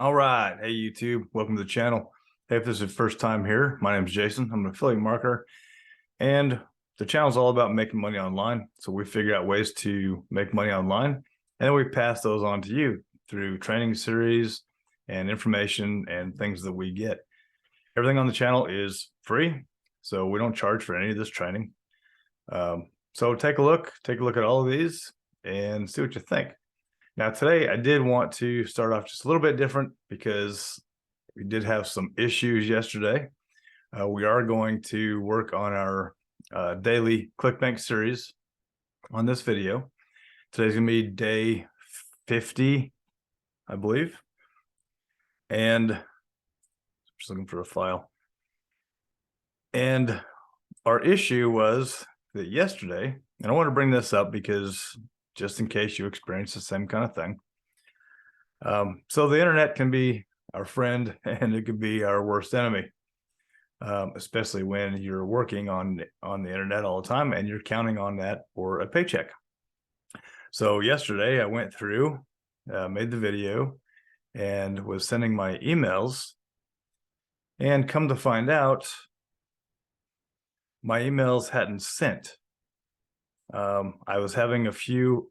All right. Hey, YouTube. Welcome to the channel. Hey, if this is your first time here, my name is Jason. I'm an affiliate marketer, and the channel is all about making money online. So we figure out ways to make money online, and then we pass those on to you through training series and information and things that we get. Everything on the channel is free, so we don't charge for any of this training. So take a look at all of these and see what you think. Now, today I did want to start off just a little bit different because we did have some issues yesterday. We are going to work on our daily Clickbank series on this video. Today's going to be day 50, I believe. And just looking for a file. And our issue was that yesterday, and I want to bring this up because just in case you experience the same kind of thing. So the internet can be our friend and it could be our worst enemy, especially when you're working on the internet all the time and you're counting on that for a paycheck. So yesterday I went through, made the video and was sending my emails, and come to find out my emails hadn't sent. I was having a few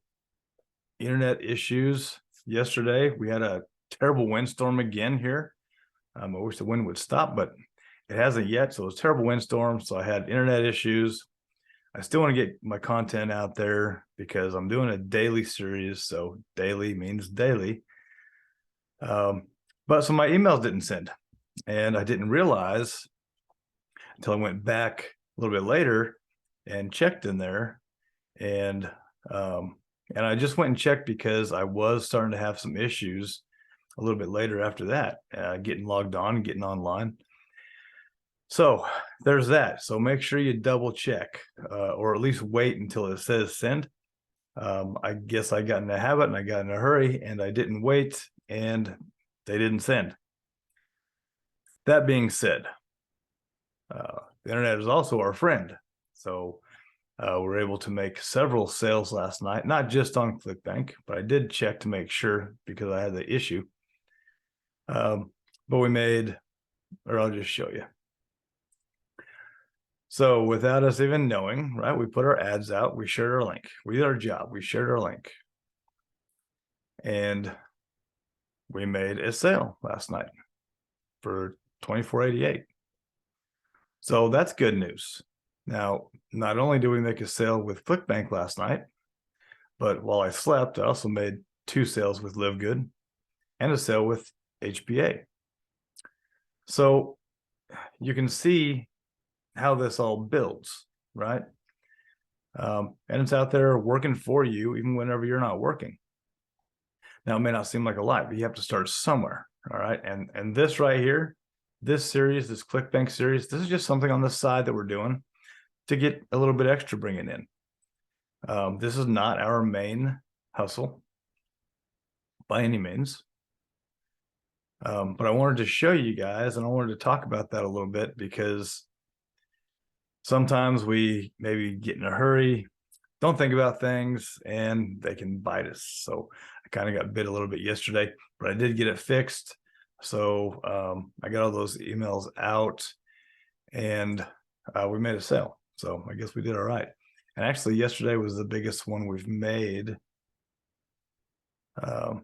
internet issues yesterday. We had a terrible windstorm again here. I wish the wind would stop, but it hasn't yet. So it was a terrible windstorm. So I had internet issues. I still want to get my content out there because I'm doing a daily series. So daily means daily. But so my emails didn't send, and I didn't realize until I went back a little bit later and checked in there, and I just went and checked because I was starting to have some issues a little bit later after that, getting logged on and getting online. So there's that. So make sure you double check, or at least wait until it says send. I guess I got in a habit and I got in a hurry and I didn't wait and they didn't send. That being said, the internet is also our friend. So we're able to make several sales last night, not just on Clickbank, but I did check to make sure because I had the issue. But we made, or I'll just show you. So without us even knowing, right, we put our ads out, we shared our link. We did our job, we shared our link. And we made a sale last night for $24.88. So that's good news. Now, not only did we make a sale with Clickbank last night, but while I slept, I also made 2 sales with Live Good and a sale with HBA. So you can see how this all builds, right? And it's out there working for you even whenever you're not working. Now, it may not seem like a lot, but you have to start somewhere, all right? And this right here, this series, this Clickbank series, this is just something on the side that we're doing to get a little bit extra bringing in. This is not our main hustle by any means. But I wanted to show you guys, and I wanted to talk about that a little bit because sometimes we maybe get in a hurry, don't think about things, and they can bite us. So I kind of got bit a little bit yesterday, but I did get it fixed. So I got all those emails out, and we made a sale. So I guess we did all right. And actually yesterday was the biggest one we've made. And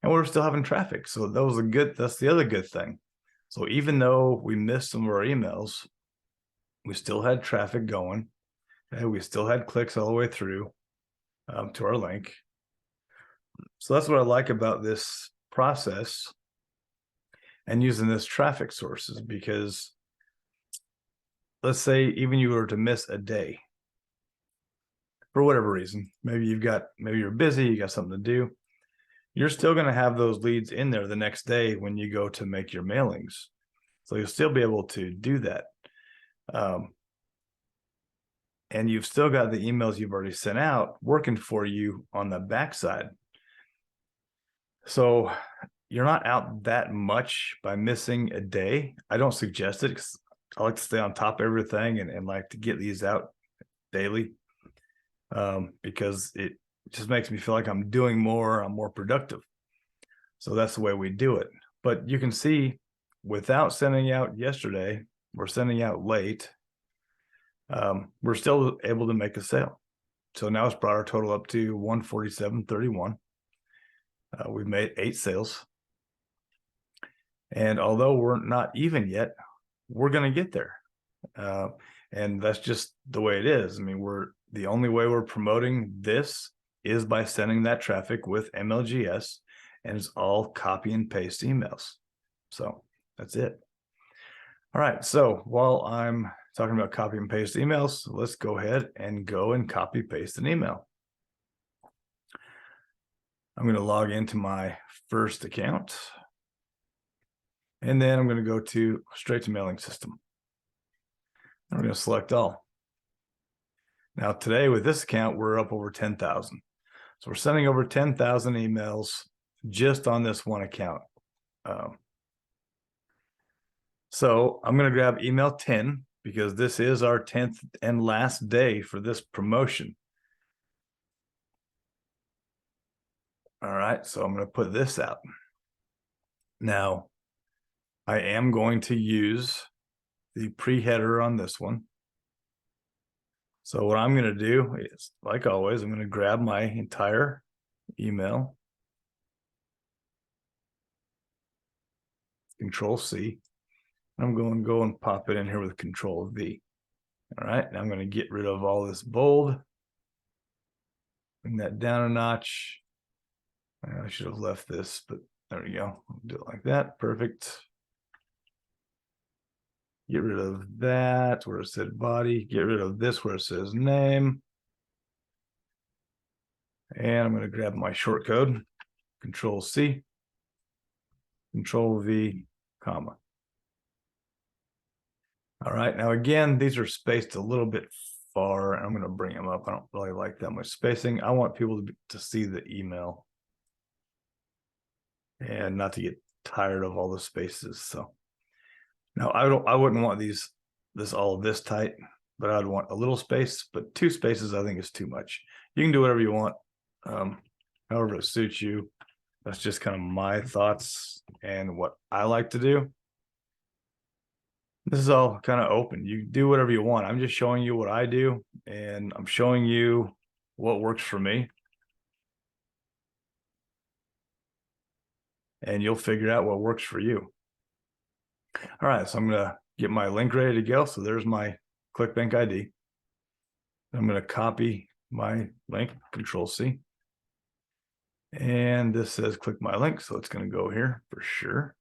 we're still having traffic. So that was that's the other good thing. So even though we missed some of our emails, we still had traffic going. And we still had clicks all the way through to our link. So that's what I like about this process and using this traffic sources, because let's say even you were to miss a day for whatever reason, maybe you're busy, you got something to do, you're still going to have those leads in there the next day when you go to make your mailings. So you'll still be able to do that. And you've still got the emails you've already sent out working for you on the backside. So you're not out that much by missing a day. I don't suggest it because I like to stay on top of everything and like to get these out daily, because it just makes me feel like I'm doing more, I'm more productive. So that's the way we do it. But you can see without sending out yesterday, we're sending out late. We're still able to make a sale. So now it's brought our total up to 147.31. We've made 8 sales. And although we're not even yet, we're going to get there. And that's just the way it is. I mean, the only way we're promoting this is by sending that traffic with MLGS, and it's all copy and paste emails. So that's it. All right. So while I'm talking about copy and paste emails, let's go ahead and copy paste an email. I'm going to log into my first account, and then I'm going to go straight to mailing system. I'm going to select all. Now today with this account, we're up over 10,000. So we're sending over 10,000 emails just on this one account. So I'm going to grab email 10 because this is our 10th and last day for this promotion. All right, so I'm going to put this out. Now, I am going to use the pre-header on this one. So what I'm going to do is, like always, I'm going to grab my entire email, Control C. I'm going to go and pop it in here with Control V. All right, now I'm going to get rid of all this bold. Bring that down a notch. I should have left this, but there we go. I'll do it like that. Perfect. Get rid of that where it said body. Get rid of this where it says name. And I'm going to grab my short code, Control C, Control V, comma. All right. Now, again, these are spaced a little bit far. I'm going to bring them up. I don't really like that much spacing. I want people to see the email and not to get tired of all the spaces. So now I wouldn't want all this tight, but I'd want a little space, but 2 spaces I think is too much. You can do whatever you want, however it suits you. That's just kind of my thoughts and what I like to do. This is all kind of open. You do whatever you want. I'm just showing you what I do, and I'm showing you what works for me. And you'll figure out what works for you. All right, so I'm going to get my link ready to go. So there's my Clickbank ID. I'm going to copy my link, Control C. And this says click my link, so it's going to go here for sure.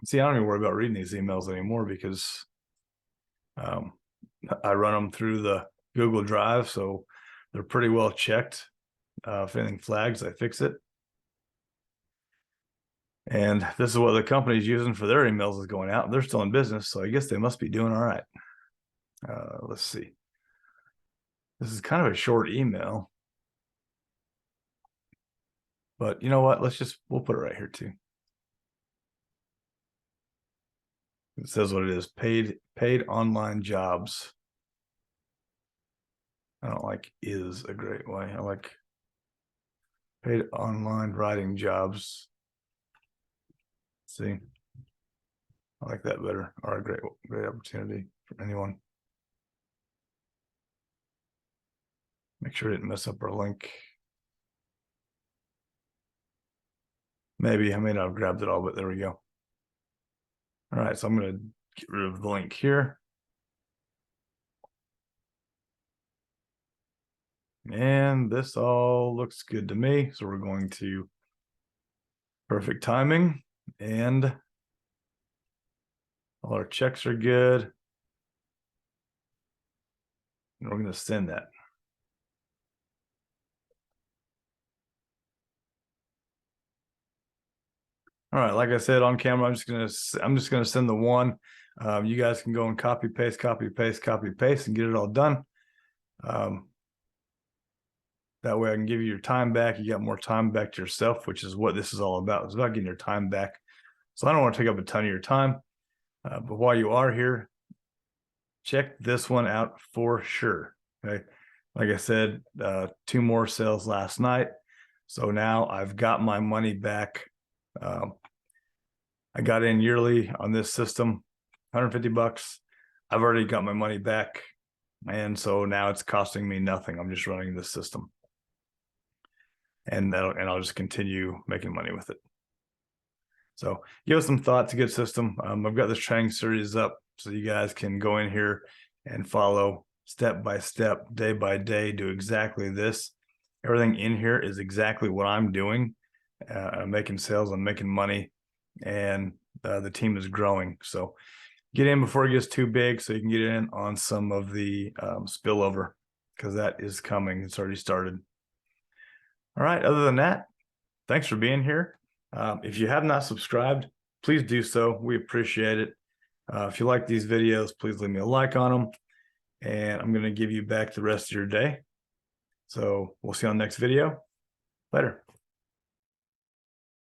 See, I don't even worry about reading these emails anymore because I run them through the Google Drive, so they're pretty well checked. If anything flags, I fix it. And this is what the company's using for their emails is going out. They're still in business, so I guess they must be doing all right. Let's see. This is kind of a short email, but you know what? We'll put it right here too. It says what it is: paid online jobs. I don't like is a great way. I like paid online writing jobs. See, I like that better. Or a great opportunity for anyone. Make sure I didn't mess up our link. Maybe I may not have grabbed it all, but there we go. All right, so I'm going to get rid of the link here. And this all looks good to me. So we're going to perfect timing, and all our checks are good. And we're going to send that. All right, like I said on camera, I'm just gonna send the one. You guys can go and copy paste, and get it all done. That way I can give you your time back. You got more time back to yourself, which is what this is all about. It's about getting your time back. So I don't want to take up a ton of your time, but while you are here, check this one out for sure. Okay. Like I said, 2 more sales last night. So now I've got my money back. I got in yearly on this system, 150 bucks. I've already got my money back. And so now it's costing me nothing. I'm just running this system. And I'll just continue making money with it. So give us some thought. It's a good system. I've got this training series up so you guys can go in here and follow step by step, day by day, do exactly this. Everything in here is exactly what I'm doing. I'm making sales, I'm making money, and the team is growing. So get in before it gets too big so you can get in on some of the spillover, because that is coming. It's already started. All right. Other than that, thanks for being here. If you have not subscribed, please do so. We appreciate it. If you like these videos, please leave me a like on them. And I'm going to give you back the rest of your day. So we'll see you on the next video. Later.